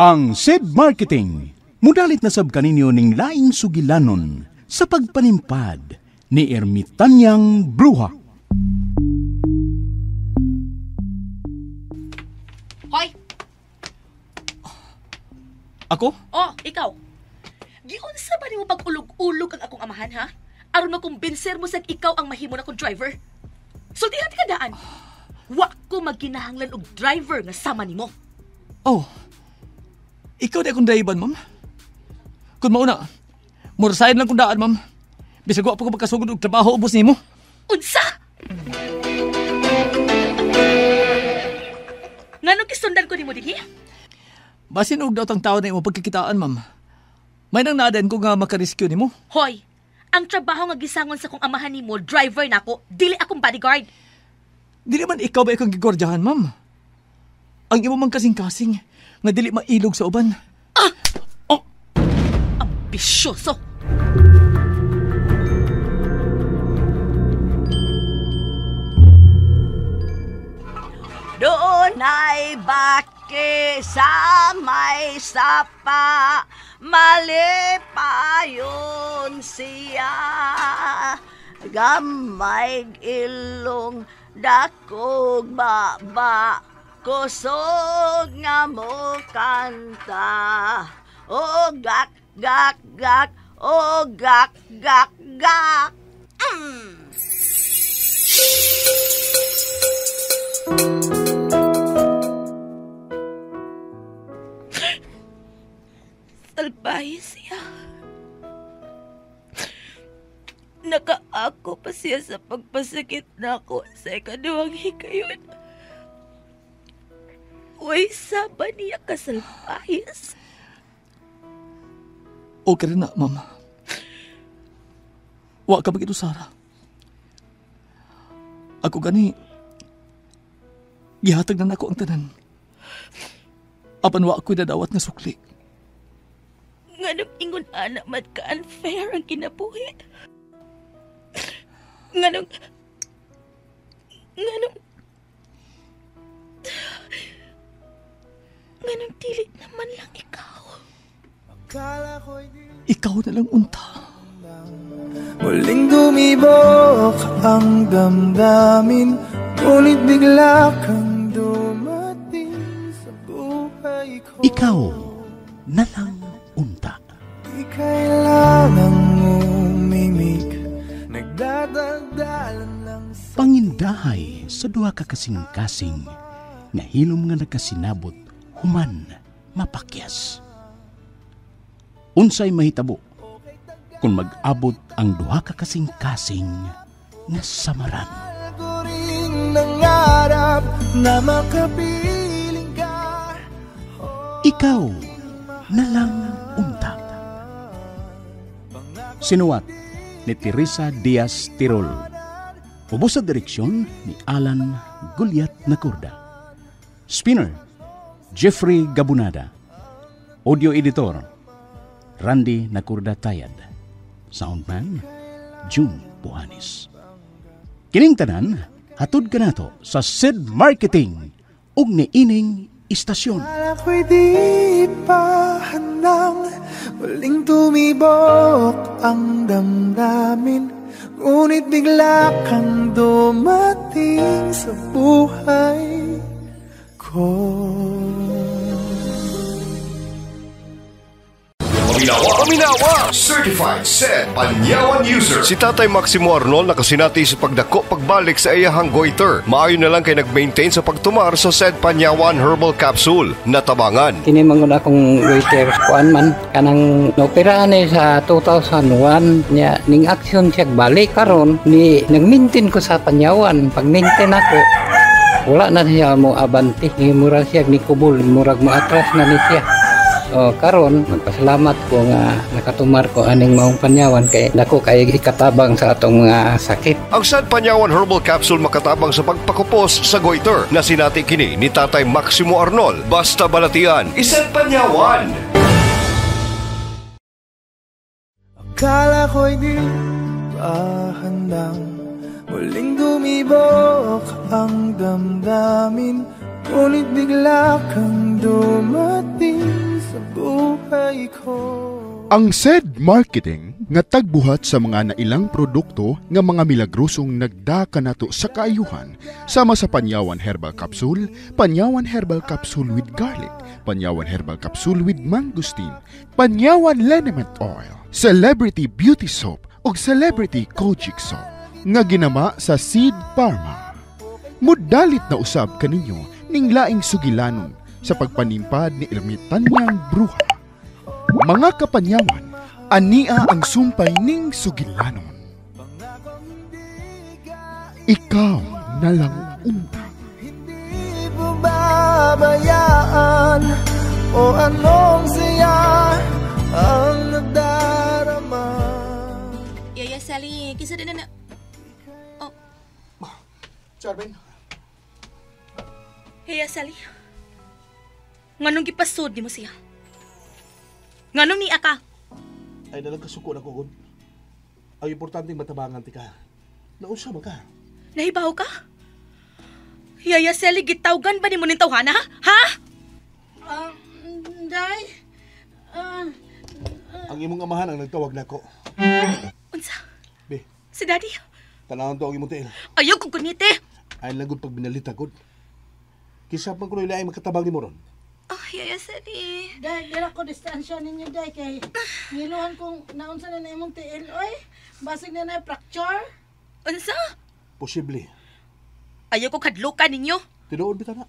Ang SED Marketing, mudalit na sab kaninyo ning laing sugilanon sa pagpanimpad ni Ermitanyang Bruha. Hoy! Ako? Oh, ikaw. Giunsa ba nimo pag-ulog-ulog ang akong amahan, ha? Aron makumbinser mo sa ikaw ang mahimo na kong driver. Sultihan ka daan. Wa ko magkinahanglan og driver nga sama nimo. Oh, ikaw di akong daiban, ma'am. Kung mauna, murasayan lang kung daan, ma'am. Bisag wa pa ko magkasugod og trabaho, ubos nimo. Unsa? Nganong kisundan ko nimo dinhi? Basin og daw tang tao na imo pagkikitaan, ma'am. May nang naadan ko nga makarescue nimo. Hoy, ang trabaho nga gisangon sa kong amahan nimo, driver nako, dili akong bodyguard. Dili man ikaw ba ikong gigordyahan, ma'am? Ang imo man kasing-kasing nga dili mailog sa uban. Oh! Ambisyoso! Doon ay baki sa may sapa, mali pa yun siya. Gamay ilong, dakog baba, kusog nga mo kanta. O gak, gak, gak, o gak, gak, gak. Salbahe siya. Nakaako pa siya sa pagpasakit na ako sa ikaduhang hikayon. Uy, saba niya kasalbahis. Okay rin na, ma'am. Wa ka bagito, Sarah. Ako gani, gihatag na nako ang tanan. Apan wa ako'y nadawat nga sukli. Nganong ingon anak mat ka-unfair ang kinabuhi. Nganong dili naman lang ikaw. Ikaw na lang unta. Muling dumibok ang damdamin, ngunit bigla kang dumating sa buhay ko. Ikaw na lang unta. Di kailangang umimik, nagdadagdalan lang sa Pangindahay sa duha ka kasing-kasing nga hilom nga nagkasinabot human mapakyas. Unsay mahitabo kung mag-abot ang duha ka kasing-kasing nga samaran. ko rin nangarap na makapiling ka. Ikaw na lang unta. Sinuwat ni Teresa Diaz Tirol. Ubos sa direksyon ni Alan Gulyat Nakurda. Spinner, Jeffrey Gabunada. Audio editor, Randy Nakurda Tayad. Soundman, June Puhanis. Kining tanan, hatod ka nato sa SED Marketing ug niining istasyon. Akala ko'y di pa handang muling tumibok ang damdamin, ngunit bigla kang dumating sa buhay ko. Paminawa! Certified SED Panyawan User. Si Tatay Maximo Arnold nakasinati sa pagdako pagbalik sa iyahang goiter. Maayo na lang kay nag-maintain sa pagtumar sa SED Panyawan Herbal Capsule. Natabangan. Kini mangun akong waiter kuan man kanang naoperahan sa 2001 nya ning action siya balik karon ni nag-maintain ko sa Panyawan. Pag-maintain ako wala na siya mo abanti ni murag siya ni kubol murag mo atras na ni siya. O karon magpasalamat ko nga nakatumar ko aning maong Panyawan kay dako kay ikatabang sa atong mga sakit. Ang SED Panyawan Herbal Capsule makatabang sa pagpakupos sa goiter na sinati kini ni Tatay Maximo Arnold. Basta balatian, SED Panyawan. Akala ko'y di pa handang muling dumibok ang damdamin, ngunit bigla kang dumating sa buhay ko. Ang SED Marketing nga tagbuhat sa mga nailang produkto nga mga milagrosong nagdaka nato sa kaayuhan sama sa Panyawan Herbal Capsule, Panyawan Herbal Capsule with Garlic, Panyawan Herbal Capsule with Mangosteen, Panyawan Liniment Oil, Celebrity Beauty Soap ug Celebrity Kojic Soap nga ginama sa Seed Pharma. Mudalit na usab kaninyo ning laing sugilanon sa pagpanimpad ni Ermitanyang Bruha. Mga kapanyawan, ania ang sumpay ning sugilanon. Ikaw na lang unta. Hindi mo babayaan o anong siya ang nadarama. Yaya Sally, kisa din na... Oh, Charmaine? Yaya Sally. Nganong gipasod ni mo siya? Nganong niya ka? Ay nalang kasuko na ko, God. Ang importante matabangan ti ka. Naunsa man ka? Nahibaw ka? Yaya Sally, gitawgan ba ni mo ning tawhana? Ha? Day? Ang imong amahan ang nagtawag na ko. Unsa? Be, Si Daddy? tanawon to ang imong tiil. Ayaw kong kunite. Ay lang, God, pag binalita, God. Kisap man ko na ilaing makatabang ni mo ron. Oh, Yaya Sally. Day, dira ko distansya ninyo, Day, kay ngiluhan kong naunsa na na imong tiil, oy. Basig na na fracture. Unsa? Posible. Ayaw ko kadlukan ninyo. Tinuod bita na.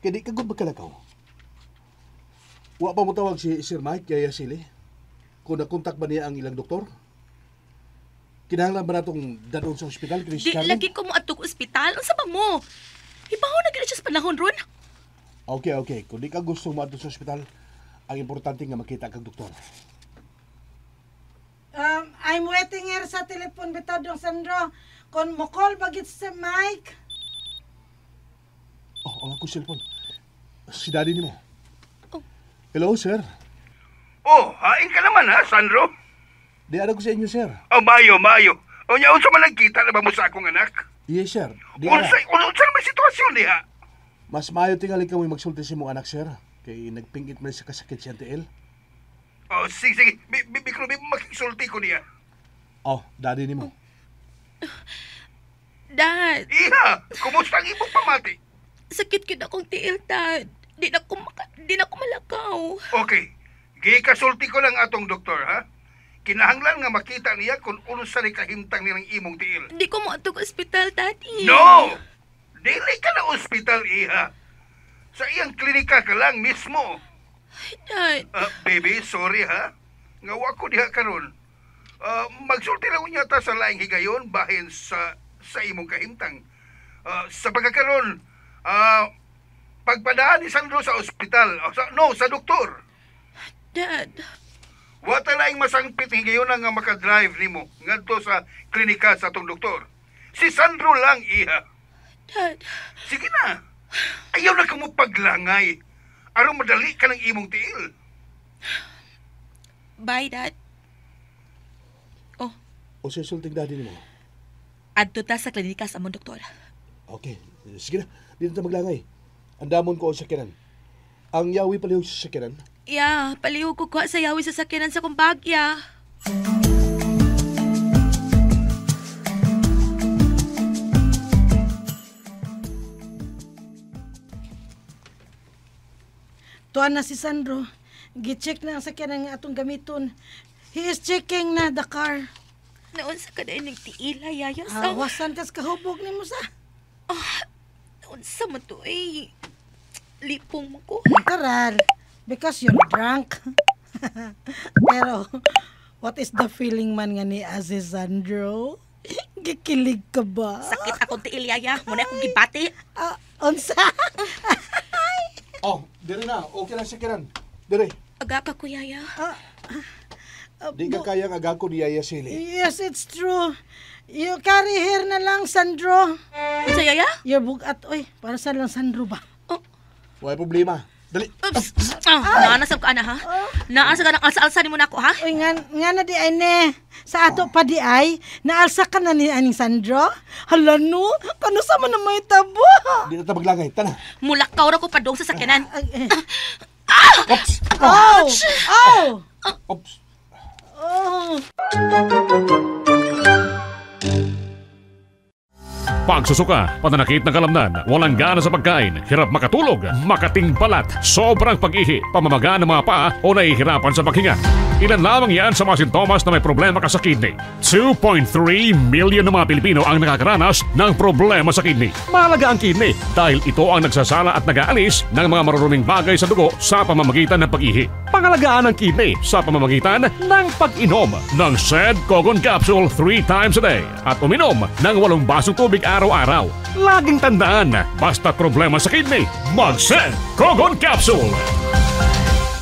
Kaya di ka, God, magkalakaw. Wa pa mo tawag si Sir Mike Yaya Sili? Kung nakontak ba niya ang ilang doktor? Kinahanglan ba natong dadon sa ospital? Di lagi ko mo atog ospital. Unsa ba mo? Ibaho na gina siya sa panahon ron. Okay. Kung di ka gusto maadto sa ospital, ang importante nga makita kang doktor. I'm waiting here sa telepon bitaw dong Sandro. Kon mo call bagit sa Mike. Oh, ang akong cellphone. Si daddy ni mo. Oh. Hello, sir. Oh, hain ka naman ha, Sandro? Di ara ko sa inyo, sir. Oh, mayo. O niya, unsa man nagkita na ba mo sa akong anak? Yes, sir. Di ara. Unsa naman sitwasyon niya? Mas maayo tingali ka mo magsulti si mong anak, sir. Kay nagpingit man sa kasakit siya, TL. Oh, sige. Bikro, makisulti ko niya. Oh, daddy ni mo. Dad, Iha, kumusta ang imong pamati? sakit gid akong tiil, Dad. Di na ko malakaw. Okay, gikasulti ko lang atong doktor, ha? Kinahanglan nga makita niya kung unsa ni kahimtang nilang imong tiil. Di ko mo atog ospital, Daddy. No! Dili ka na ospital, Iha. Sa iyang klinika ka lang mismo. Dad, Baby, sorry ha. Ngawa ko diha karon. Magsulti lang unya ta sa laing higayon bahin sa imong kahimtang. Sa pagkakaroon, pagpadaan ni Sandro sa ospital. Sa doktor. Dad. Wata laing masangpit higayon nga makadrive nimo ngadto sa klinika sa tong doktor. Si Sandro lang, Iha. Dad. Sige na. Ayaw na ka mo paglangay. Aron madali ka ng imong tiil. Bye, Dad. Oh, O siya sulting daddy ni mo. adto ta sa klinika sa among doktor. Okay, sige na. Dito na maglangay. Andamon ko ang sakyanan. Ang yawi palihog sa sakyanan. Palihog ko kuha sa yawi sa sakyanan sa kong bagya. Tuan na si Sandro. Gi-check na ang sakyanan nga atong gamiton. He is checking na the car. Naunsa ka dahil nagtiila, Yaya? Wasan kas kahubog ni mo sa. Naunsa mo to eh. Lipong mo ko. Karar. Because you're drunk. Pero, what is the feeling man nga ni Ase Sandro? Gikilig ka ba? Sakit akong tiil, Yaya. Muna akong gibati. Unsa? Oh, dire na. Okay lang sakyanan. Dire. Aga ka ko, Yaya. Di ka kayang agako ni Yaya Sili. Yes, it's true. You carry here na lang, Sandro. Unsa, Yaya? Your bugat. Oy, para sa lang Sandro ba? Wala problema. Dali. Oops. Naanasab ka na, ha? Naasa ka ng alsa-alsa ni mo na ako, ha? Uy, nga na di ay ne. Sa ato pa di ay, naalsa ka na ni aning Sandro? Hala no, kano sa man na may tabo? Di na ta maglangay. Tana. Mulakaw ra ko padong sa sakyanan. Ops. Oh! Oh! Oops. Oh! Pagsusuka, pananakit ng kalamnan, walang gana sa pagkain, hirap makatulog, makating balat, sobrang pag-ihi, pamamaga ng mga paa o nahihirapan sa paghinga. Ilan lamang yan sa mga sintomas na may problema ka sa kidney. 2.3 million na mga Pilipino ang nakakaranas ng problema sa kidney. Mahalaga ang kidney dahil ito ang nagsasala at nag-aalis ng mga maruruming bagay sa dugo sa pamamagitan ng pag-ihi. Pangalagaan ang kidney sa pamamagitan ng pag-inom ng SED Cogon Capsule 3 times a day at uminom ng 8 basong tubig araw-araw. Laging tandaan, basta problema sa kidney, mag-SED Cogon Capsule!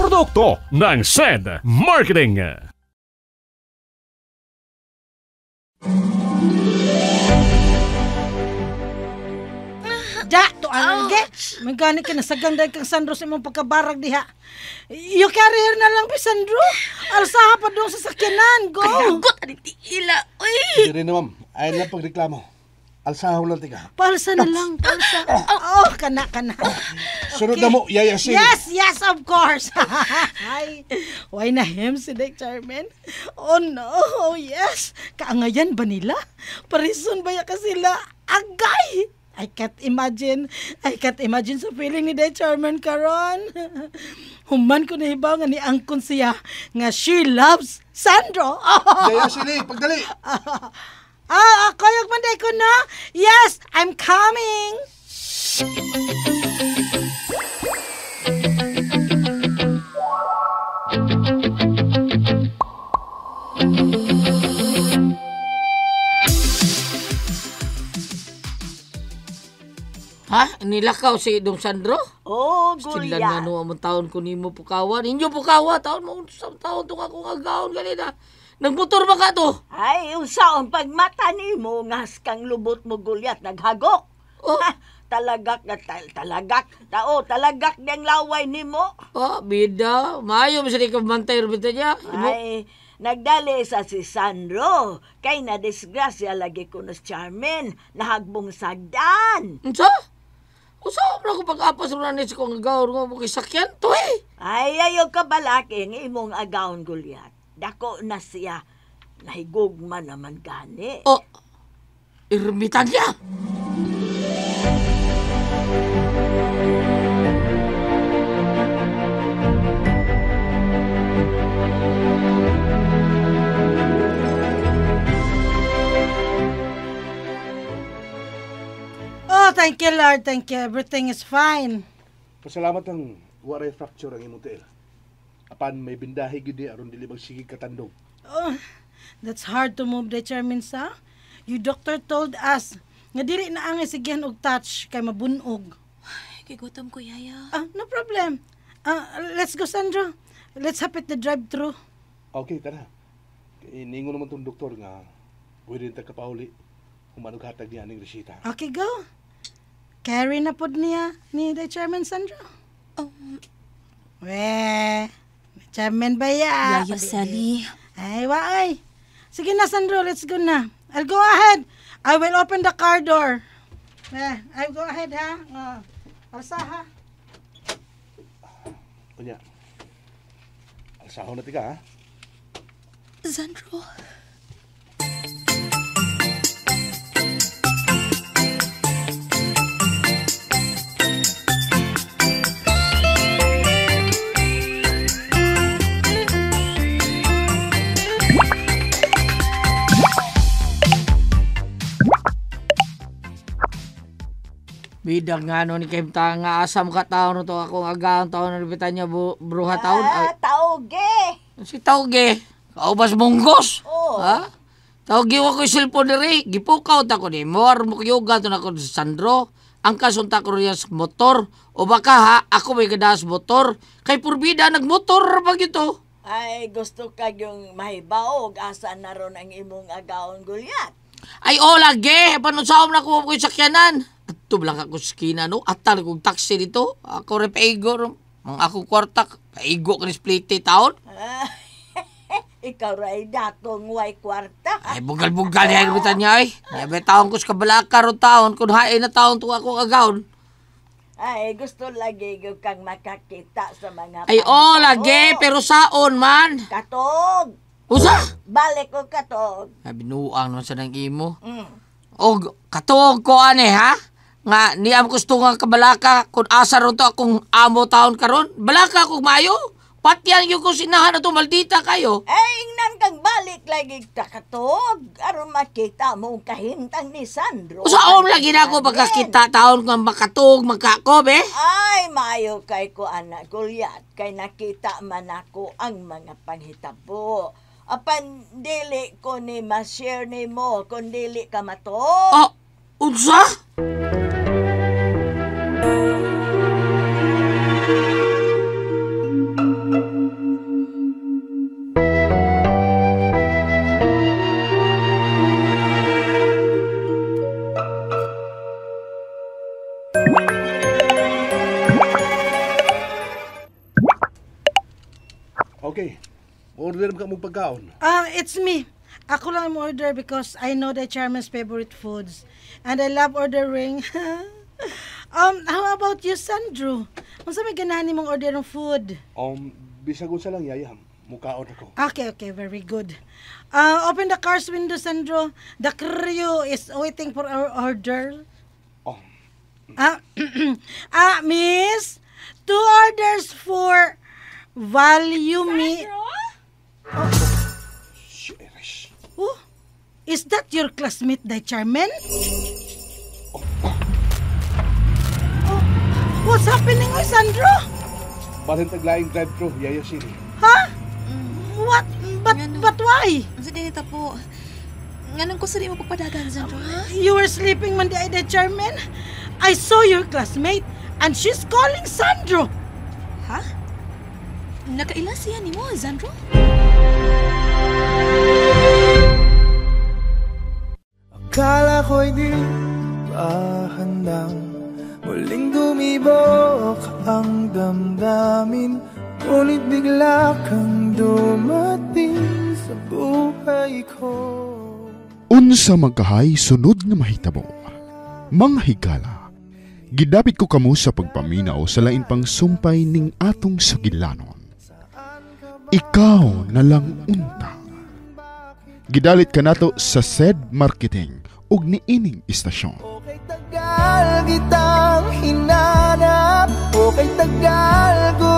Produkto ng SED Marketing. Ja, to ge. Magani ka na sagang dahil kang Sandro sa imong pagkabarag diha. You carrier na lang, Sandro. Alsaha pa doon sa sakyanan. Go! Kanagot, aning tiila. Uy! Hindi na, ma'am. Ayaw lang pagreklamo. Alsahaw lang tika. Palsa na lang, palsa. Oh, kana. Sunod na mo, Yaya Sili. Yes, of course. Ay, why na him si Dick Charmin? Oh no, oh yes. Kaangayan ba nila? Parison ba ya ka sila? Agay! I can't imagine sa feeling ni Dick Charmin karon. Human ko nahibaw nga ni angkon siya nga she loves Sandro. Yaya Sili, pagdali. Koyog manday ko na. Yes, I'm coming. Ha? Nilakaw si Dong Sandro? Oh, Stilan Gulya. nga no, amang taon ko ni mo pukawan. Inyo pukawa, taon mo, taon to ka kung agaon kanina. Nagmotor ba ka to? Ay, usaon pagmata ni mo, ngas kang lubot mo gulyat, naghagok. Oh. Ha, talagak na talagak. Talagak niyang laway ni mo. Oh, bida. Maayo mo sa di ka bantay rubita niya. Ay, nagdali sa si Sandro. Kay na disgrasya lagi ko na Charmin. Nahagbong sagdan. Unsa? Usaw na ko pag-apas rin na si kong agaon ko mo sakyan to eh. Ay, ayaw ka balaking imong agaon gulyat. Dako na siya. Nahigugma naman gani. Oh, irmitan niya. Oh, thank you, Lord. Thank you. Everything is fine. Pasalamat ang waray fracture ang imong tiil. Apan may bindahi gidi aron dili magsigig katandog. Oh, that's hard to move the Charmin sa. You doctor told us nga dili na angay sigihan og touch kay mabunog. Kay gutom ko, Yaya. No problem. Let's go, Sandro. Let's hapit the drive-thru. Okay, tara. Iningon naman tong doktor nga pwede ta kapauli humanog hatag niya aning resita. Okay, go. Carry na pod niya ni the Chairman, Sandro. Weh, Chairman ba ya? Yaya Sally. Ay, waay. Sige na, Sandro. Let's go na. I'll go ahead. I will open the car door. I'll go ahead, ha? Alsa, ha? Kunya. Alsahaw na tika, ha? Sandro. Bidang nga no ni Kemta nga asam ka taon no to akong agaon taon na ribitan niya bruha taon. Tauge. Si Tauge. Kaubas monggos. Oh. Ha? Tauge wa ko cellphone diri. Gipukaw ta ko ni Mor mo kuyuga to na ko si Sandro. Ang kasunta ko riya sa motor. O baka ha, ako may gadas motor. Kay purbida nagmotor pag ito. Ay, gusto ka yung mahibaog. Asa na ron ang imong agaon gulyat. Ay ola ge, panusaom na ko ko sakyanan. Ato lang ako sa kina no. Atal kong taxi dito. Ako repaigo ro. Ang akong kwarta, paigo ka ni spliti taon. Ikaw ray dakong way kwarta. Ay, bugal-bugal niya yung niya ay. Nabe taon ko sa kabalaka ro taon, kung hain na taon to ako agaon. Ay, gusto lagi ko kang makakita sa mga Ay, lagi, pero saon man. Katog! Usa? Balik ko katog. Binuang naman sa nang imo. Og, katog ko ane, ha? Nga, niyam gusto nga kabalaka kung asa ron to akong amo taon karon. Balaka akong mayo. Patyan yung kung sinahan na to, maldita kayo. Ay, ingnan kang balik lagi kakatog. Aron makita mo kahintang ni Sandro. Saan lagi na ako pagkakita taon nga makatog, magkakob eh? Ay, maayo kay ko anak Goliath. Kay nakita man ako ang mga panghitabo. Apan dili ko ni ma-share ni mo kung dili ka mato. Unsa? Okay. Order ka mong pagkaon. It's me. Ako lang ang order because I know the chairman's favorite foods. And I love ordering. How about you, Sandro? Kung sa may ganahan mong order ng food? Bisag unsa lang, yaya. Mukaon ako. Okay, very good. Open the car's window, Sandro. The crew is waiting for our order. Miss, 2 orders for value meat. Oh, is that your classmate, the chairman? What's happening, Sandro? Balhin taglaing drive-thru, Yaya City. Huh? What? But why? Sa dinita po. Nganong ko sa di mo pagpadagan, Sandro, ha? You were sleeping man the chairman. I saw your classmate and she's calling Sandro. Ha? Nakaila siya ni mo, Sandro? Akala ko'y di pa handang muling dumibok ang damdamin, ngunit bigla kang dumating sa buhay ko. Unsa magkahay sunod nga mahitabo. Mga higala, gidapit ko kamo sa pagpaminaw sa lain pang sumpay ning atong sagilanon. Ikaw na lang unta. Gidalit ka nato sa SED Marketing ug niining istasyon. Tagal kitang hinanap, okay tagal ko